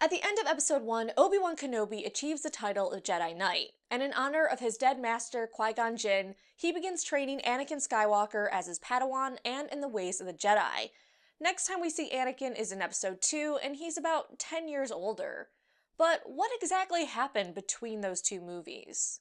At the end of episode 1, Obi-Wan Kenobi achieves the title of Jedi Knight, and in honor of his dead master Qui-Gon Jinn, he begins training Anakin Skywalker as his Padawan and in the ways of the Jedi. Next time we see Anakin is in episode 2, and he's about 10 years older. But what exactly happened between those two movies?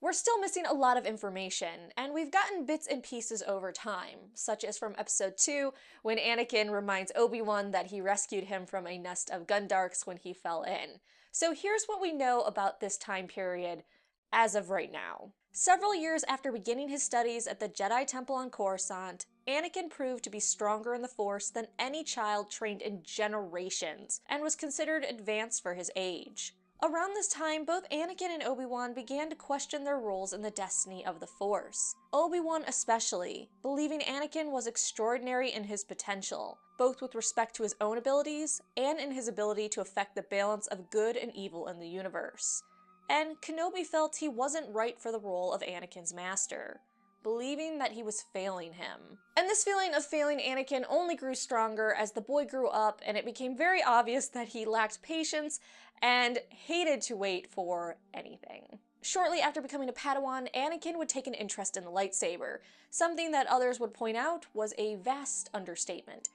We're still missing a lot of information, and we've gotten bits and pieces over time, such as from episode 2, when Anakin reminds Obi-Wan that he rescued him from a nest of Gundarks when he fell in. So here's what we know about this time period as of right now. Several years after beginning his studies at the Jedi Temple on Coruscant, Anakin proved to be stronger in the Force than any child trained in generations, and was considered advanced for his age. Around this time, both Anakin and Obi-Wan began to question their roles in the destiny of the Force. Obi-Wan especially, believing Anakin was extraordinary in his potential, both with respect to his own abilities and in his ability to affect the balance of good and evil in the universe. And Kenobi felt he wasn't right for the role of Anakin's master, believing that he was failing him. And this feeling of failing Anakin only grew stronger as the boy grew up, and it became very obvious that he lacked patience and hated to wait for anything. Shortly after becoming a Padawan, Anakin would take an interest in the lightsaber, something that others would point out was a vast understatement.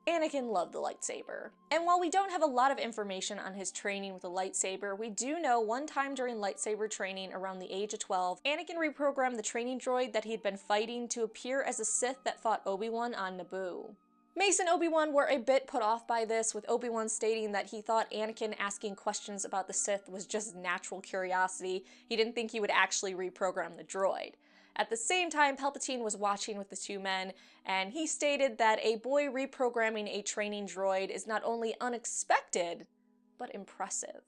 Anakin loved the lightsaber. And while we don't have a lot of information on his training with the lightsaber, we do know one time during lightsaber training around the age of 12, Anakin reprogrammed the training droid that he'd been fighting to appear as a Sith that fought Obi-Wan on Naboo. Mace and Obi-Wan were a bit put off by this, with Obi-Wan stating that he thought Anakin asking questions about the Sith was just natural curiosity. He didn't think he would actually reprogram the droid. At the same time, Palpatine was watching with the two men, and he stated that a boy reprogramming a training droid is not only unexpected, but impressive.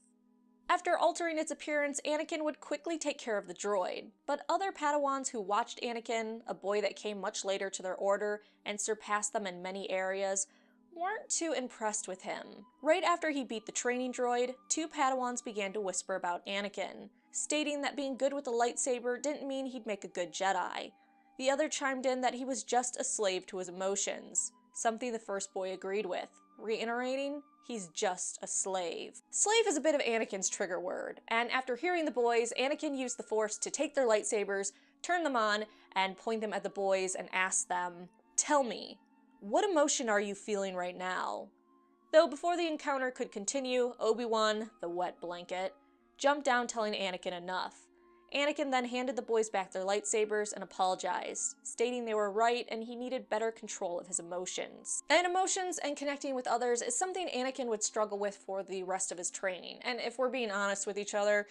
After altering its appearance, Anakin would quickly take care of the droid, but other Padawans who watched Anakin, a boy that came much later to their order and surpassed them in many areas, weren't too impressed with him. Right after he beat the training droid, two Padawans began to whisper about Anakin, stating that being good with the lightsaber didn't mean he'd make a good Jedi. The other chimed in that he was just a slave to his emotions, something the first boy agreed with, reiterating, he's just a slave. Slave is a bit of Anakin's trigger word, and after hearing the boys, Anakin used the Force to take their lightsabers, turn them on, and point them at the boys and ask them, "Tell me, what emotion are you feeling right now?" Though before the encounter could continue, Obi-Wan, the wet blanket, jumped down telling Anakin enough. Anakin then handed the boys back their lightsabers and apologized, stating they were right and he needed better control of his emotions. And emotions and connecting with others is something Anakin would struggle with for the rest of his training, and if we're being honest with each other,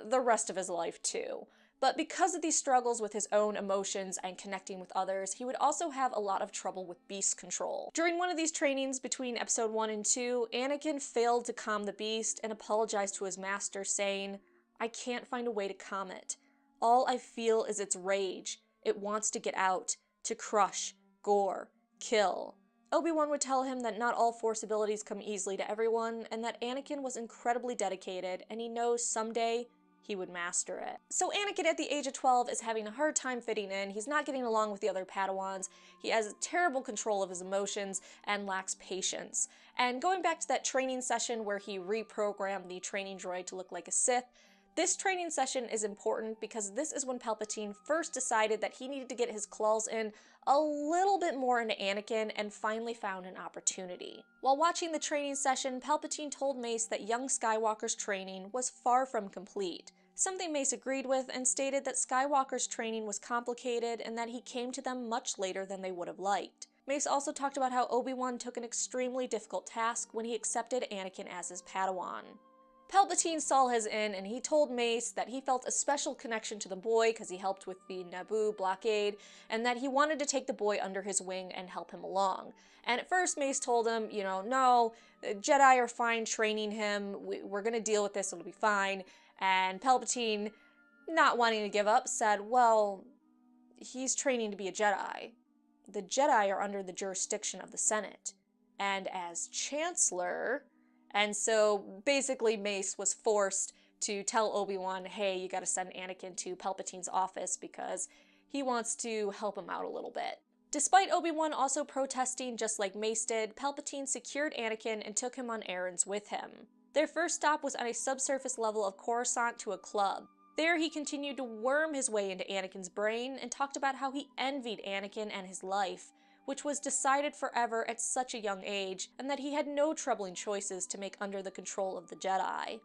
the rest of his life too. But because of these struggles with his own emotions and connecting with others, he would also have a lot of trouble with beast control. During one of these trainings between episode 1 and 2, Anakin failed to calm the beast and apologized to his master, saying, "I can't find a way to calm it. All I feel is its rage. It wants to get out, to crush, gore, kill." Obi-Wan would tell him that not all Force abilities come easily to everyone, and that Anakin was incredibly dedicated, and he knows someday he would master it. So Anakin at the age of 12 is having a hard time fitting in, he's not getting along with the other Padawans, he has terrible control of his emotions, and lacks patience. And going back to that training session where he reprogrammed the training droid to look like a Sith, this training session is important because this is when Palpatine first decided that he needed to get his claws in a little bit more into Anakin and finally found an opportunity. While watching the training session, Palpatine told Mace that young Skywalker's training was far from complete, something Mace agreed with and stated that Skywalker's training was complicated and that he came to them much later than they would have liked. Mace also talked about how Obi-Wan took an extremely difficult task when he accepted Anakin as his Padawan. Palpatine saw his in, and he told Mace that he felt a special connection to the boy because he helped with the Naboo blockade, and that he wanted to take the boy under his wing and help him along. And at first Mace told him, no, the Jedi are fine training him, we're gonna deal with this, it'll be fine. And Palpatine, not wanting to give up, said, well, he's training to be a Jedi. The Jedi are under the jurisdiction of the Senate. And as Chancellor... And so basically Mace was forced to tell Obi-Wan, hey, you gotta send Anakin to Palpatine's office because he wants to help him out a little bit. Despite Obi-Wan also protesting just like Mace did, Palpatine secured Anakin and took him on errands with him. Their first stop was on a subsurface level of Coruscant to a club. There he continued to worm his way into Anakin's brain and talked about how he envied Anakin and his life, which was decided forever at such a young age, and that he had no troubling choices to make under the control of the Jedi.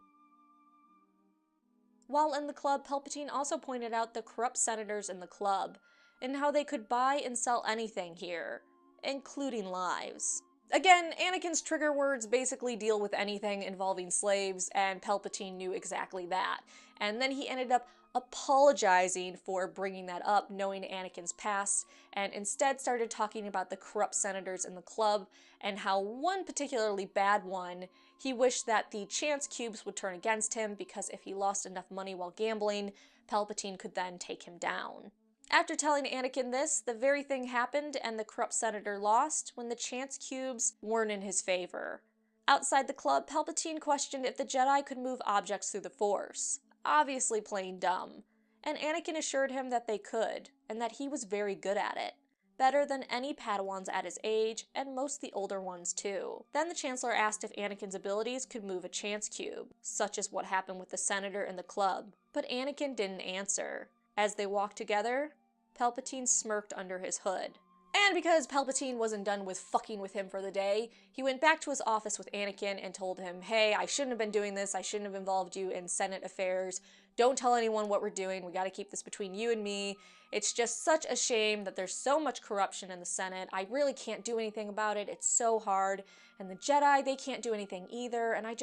While in the club, Palpatine also pointed out the corrupt senators in the club, and how they could buy and sell anything here, including lives. Again, Anakin's trigger words basically deal with anything involving slaves, and Palpatine knew exactly that. And then he ended up apologizing for bringing that up, knowing Anakin's past, and instead started talking about the corrupt senators in the club, and how one particularly bad one, he wished that the chance cubes would turn against him, because if he lost enough money while gambling, Palpatine could then take him down. After telling Anakin this, the very thing happened and the corrupt senator lost when the chance cubes weren't in his favor. Outside the club, Palpatine questioned if the Jedi could move objects through the Force, obviously playing dumb, and Anakin assured him that they could, and that he was very good at it, better than any Padawans at his age, and most of the older ones too. Then the Chancellor asked if Anakin's abilities could move a chance cube, such as what happened with the senator in the club, but Anakin didn't answer. As they walked together, Palpatine smirked under his hood. And because Palpatine wasn't done with fucking with him for the day, he went back to his office with Anakin and told him, hey, I shouldn't have been doing this, I shouldn't have involved you in Senate affairs, don't tell anyone what we're doing, we gotta keep this between you and me, it's just such a shame that there's so much corruption in the Senate, I really can't do anything about it, it's so hard, and the Jedi, they can't do anything either, and I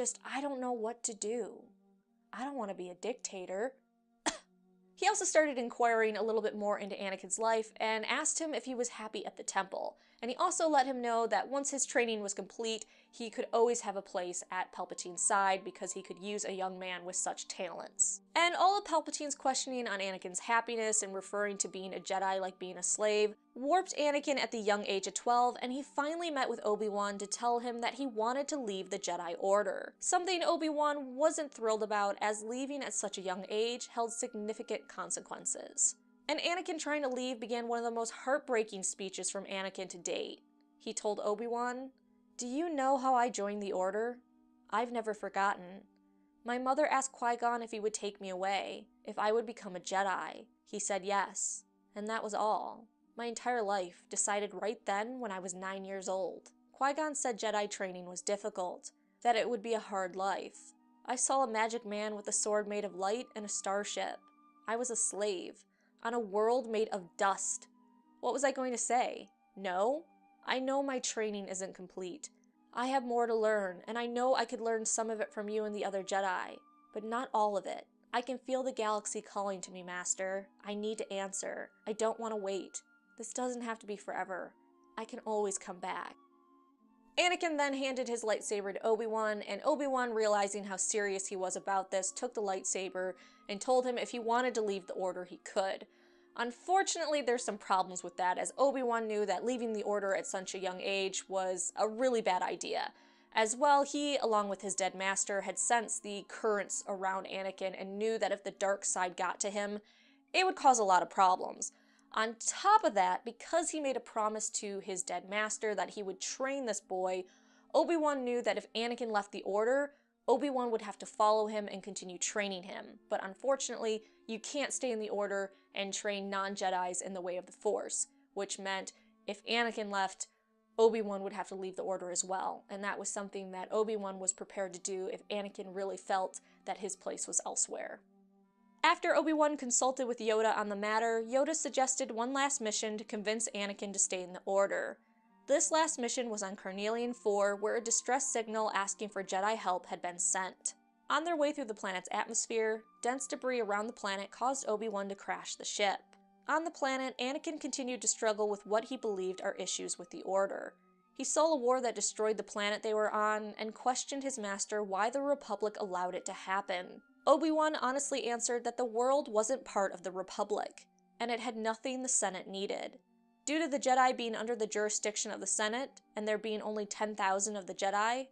don't know what to do. I don't want to be a dictator. He also started inquiring a little bit more into Anakin's life and asked him if he was happy at the temple. And he also let him know that once his training was complete, he could always have a place at Palpatine's side because he could use a young man with such talents. And all of Palpatine's questioning on Anakin's happiness and referring to being a Jedi like being a slave warped Anakin at the young age of 12, and he finally met with Obi-Wan to tell him that he wanted to leave the Jedi Order. Something Obi-Wan wasn't thrilled about, as leaving at such a young age held significant consequences. And Anakin trying to leave began one of the most heartbreaking speeches from Anakin to date. He told Obi-Wan, "Do you know how I joined the Order? I've never forgotten. My mother asked Qui-Gon if he would take me away, if I would become a Jedi. He said yes, and that was all. My entire life, decided right then when I was 9 years old. Qui-Gon said Jedi training was difficult, that it would be a hard life. I saw a magic man with a sword made of light and a starship. I was a slave, on a world made of dust. What was I going to say? No? I know my training isn't complete. I have more to learn, and I know I could learn some of it from you and the other Jedi, but not all of it. I can feel the galaxy calling to me, Master. I need to answer. I don't want to wait. This doesn't have to be forever. I can always come back." Anakin then handed his lightsaber to Obi-Wan, and Obi-Wan, realizing how serious he was about this, took the lightsaber and told him if he wanted to leave the Order, he could. Unfortunately, there's some problems with that, as Obi-Wan knew that leaving the Order at such a young age was a really bad idea. As well, he, along with his dead master, had sensed the currents around Anakin and knew that if the dark side got to him, it would cause a lot of problems. On top of that, because he made a promise to his dead master that he would train this boy, Obi-Wan knew that if Anakin left the Order, Obi-Wan would have to follow him and continue training him. But unfortunately, you can't stay in the Order and train non-Jedis in the way of the Force, which meant if Anakin left, Obi-Wan would have to leave the Order as well, and that was something that Obi-Wan was prepared to do if Anakin really felt that his place was elsewhere. After Obi-Wan consulted with Yoda on the matter, Yoda suggested one last mission to convince Anakin to stay in the Order. This last mission was on Carnelian 4, where a distress signal asking for Jedi help had been sent. On their way through the planet's atmosphere, dense debris around the planet caused Obi-Wan to crash the ship. On the planet, Anakin continued to struggle with what he believed are issues with the Order. He saw a war that destroyed the planet they were on, and questioned his master why the Republic allowed it to happen. Obi-Wan honestly answered that the world wasn't part of the Republic, and it had nothing the Senate needed. Due to the Jedi being under the jurisdiction of the Senate, and there being only 10,000 of the Jedi,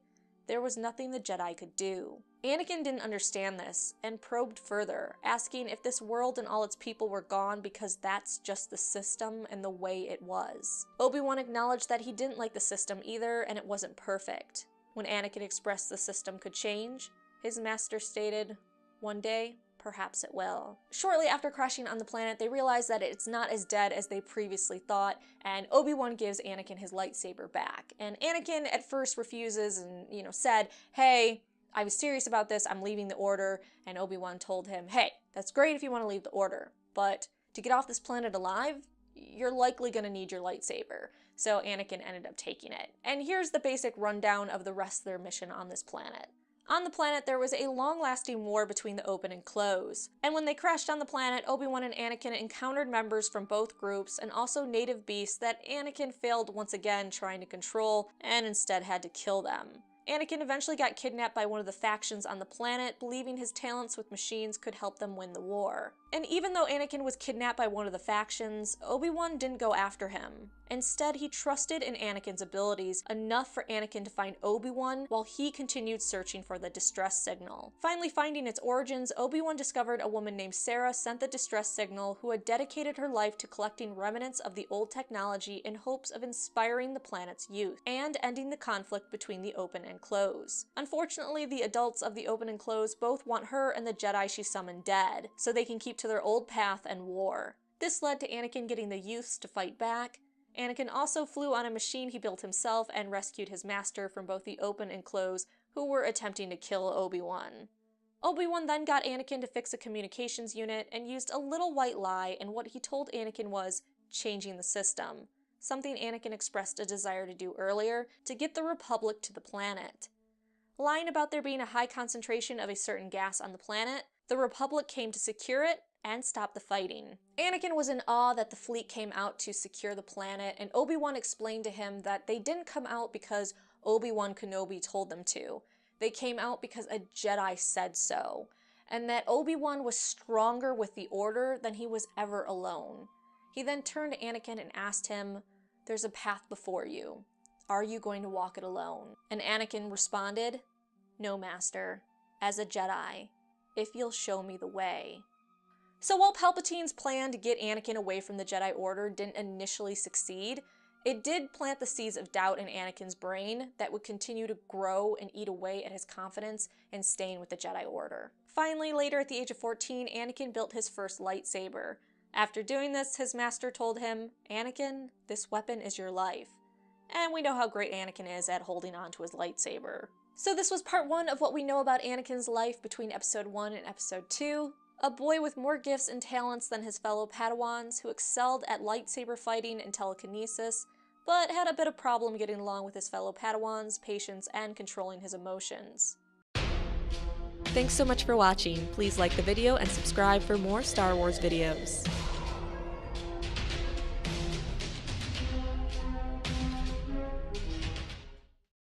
there was nothing the Jedi could do. Anakin didn't understand this, and probed further, asking if this world and all its people were gone because that's just the system and the way it was. Obi-Wan acknowledged that he didn't like the system either, and it wasn't perfect. When Anakin expressed the system could change, his master stated, "One day, perhaps it will." Shortly after crashing on the planet, they realize that it's not as dead as they previously thought, and Obi-Wan gives Anakin his lightsaber back. And Anakin at first refuses and, said, "Hey, I was serious about this, I'm leaving the Order." And Obi-Wan told him, "Hey, that's great if you want to leave the Order, but to get off this planet alive, you're likely going to need your lightsaber." So Anakin ended up taking it. And here's the basic rundown of the rest of their mission on this planet. On the planet, there was a long-lasting war between the Open and Close. And when they crashed on the planet, Obi-Wan and Anakin encountered members from both groups and also native beasts that Anakin failed once again trying to control and instead had to kill them. Anakin eventually got kidnapped by one of the factions on the planet, believing his talents with machines could help them win the war. And even though Anakin was kidnapped by one of the factions, Obi-Wan didn't go after him. Instead, he trusted in Anakin's abilities enough for Anakin to find Obi-Wan while he continued searching for the distress signal. Finally finding its origins, Obi-Wan discovered a woman named Sarah sent the distress signal who had dedicated her life to collecting remnants of the old technology in hopes of inspiring the planet's youth and ending the conflict between the Open and Close. Unfortunately, the adults of the Open and Close both want her and the Jedi she summoned dead, so they can keep to their old path and war. This led to Anakin getting the youths to fight back. Anakin also flew on a machine he built himself and rescued his master from both the Open and Close, who were attempting to kill Obi-Wan. Obi-Wan then got Anakin to fix a communications unit and used a little white lie, and what he told Anakin was changing the system, something Anakin expressed a desire to do earlier to get the Republic to the planet. Lying about there being a high concentration of a certain gas on the planet, the Republic came to secure it and stop the fighting. Anakin was in awe that the fleet came out to secure the planet, and Obi-Wan explained to him that they didn't come out because Obi-Wan Kenobi told them to. They came out because a Jedi said so, and that Obi-Wan was stronger with the Order than he was ever alone. He then turned to Anakin and asked him, "There's a path before you. Are you going to walk it alone?" And Anakin responded, "No, Master. As a Jedi, if you'll show me the way." So while Palpatine's plan to get Anakin away from the Jedi Order didn't initially succeed, it did plant the seeds of doubt in Anakin's brain that would continue to grow and eat away at his confidence in staying with the Jedi Order. Finally, later at the age of 14, Anakin built his first lightsaber. After doing this, his master told him, "Anakin, this weapon is your life." And we know how great Anakin is at holding on to his lightsaber. So this was part 1 of what we know about Anakin's life between episode 1 and episode 2. A boy with more gifts and talents than his fellow Padawans who excelled at lightsaber fighting and telekinesis, but had a bit of problem getting along with his fellow Padawans, patience, and controlling his emotions. Thanks so much for watching. Please like the video and subscribe for more Star Wars videos.